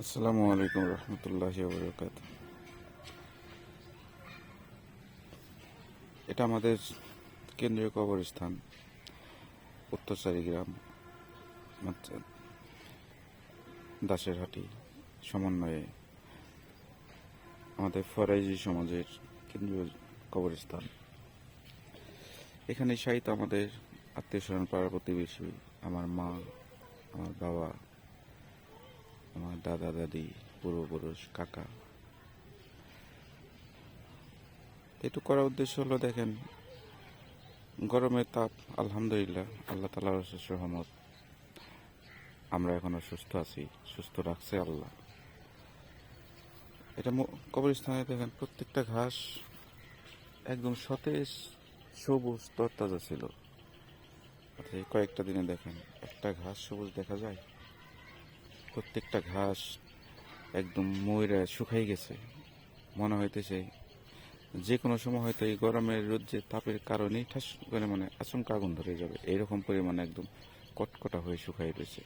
আসসালামু আলাইকুম রহমতুল্লাহি ওয়া বারাকাতুহু। এটা আমাদের কেন্দ্রীয় কবরস্থান উত্তরসারি গ্রাম, আচ্ছা, দাসেরহাটি সমন্বয়ে আমাদের ফরাইজি সমাজের কেন্দ্রীয় কবরস্থান। এখানে শায়িত আমাদের আত্মীয় স্বজন, পাড়া প্রতিবেশী, আমার মা, আমার বাবা, আমার দাদা দাদি, পূর্বপুরুষ, কাকা। এটুকু করার উদ্দেশ্য হলো, দেখেন, গরমের তাপ আলহামদুলিল্লাহ আল্লাহ তাআলার অশেষ রহমত, আমরা এখনো সুস্থ আছি, সুস্থ রাখছে আল্লাহ। এটা কবরস্থানে দেখেন প্রত্যেকটা ঘাস একদম সতেজ, সবুজ, তরতাজা ছিল। অর্থাৎ এই কয়েকটা দিনে দেখেন একটা ঘাস সবুজ দেখা যায়? প্রত্যেকটা ঘাস একদম মইরা শুকাই গেছে। মনে হইতেছে যে কোনো সময় হয়তো এই গরমের রোদ্রে তাপের কারণেই ঠাস করে মানে আচমকা আগুন ধরে যাবে, এইরকম পরিমাণে একদম কটকটা হয়ে শুকাই রয়েছে।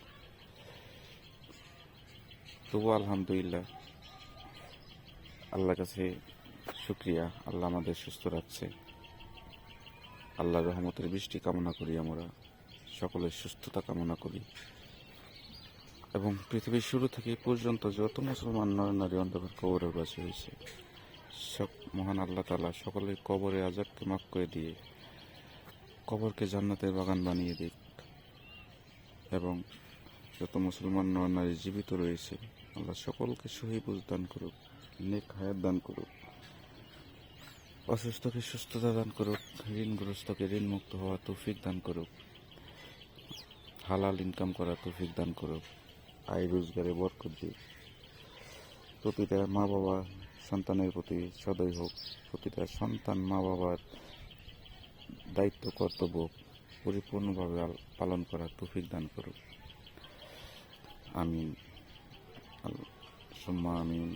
তবু আলহামদুলিল্লাহ, আল্লাহর কাছে শুক্রিয়া, আল্লাহ আমাদের সুস্থ রাখছে। আল্লাহর রহমতের বৃষ্টি কামনা করি, আমরা সকলের সুস্থতা কামনা করি। এবং পৃথিবীর শুরু থেকে পর্যন্ত যত মুসলমান নরনারী অন্ধকার কবরে বাসী হয়েছে, সব মহান আল্লাহ তাআলা সকলের কবরে আযাবকে মাফ করে দিয়ে কবরকে জান্নাতের বাগান বানিয়ে দিক। এবং যত মুসলমান নরনারী জীবিত রয়েছে, আল্লাহ সকলকে সহি বুঝ দান করুক, নেক হায়াত দান করুক, অসুস্থকে সুস্থতা দান করুক, ঋণগ্রস্তকে ঋণ মুক্ত হওয়ার তৌফিক দান করুক, হালাল ইনকাম করার তৌফিক দান করুক, আয় রোজগারে বরকত দিক। প্রতিটা মা বাবা সন্তানের প্রতি সদয় হোক, প্রতিটা সন্তান মা বাবার দায়িত্ব কর্তব্য পরিপূর্ণভাবে পালন করার তৌফিক দান করুক। আমিন, সুম্মা আমিন।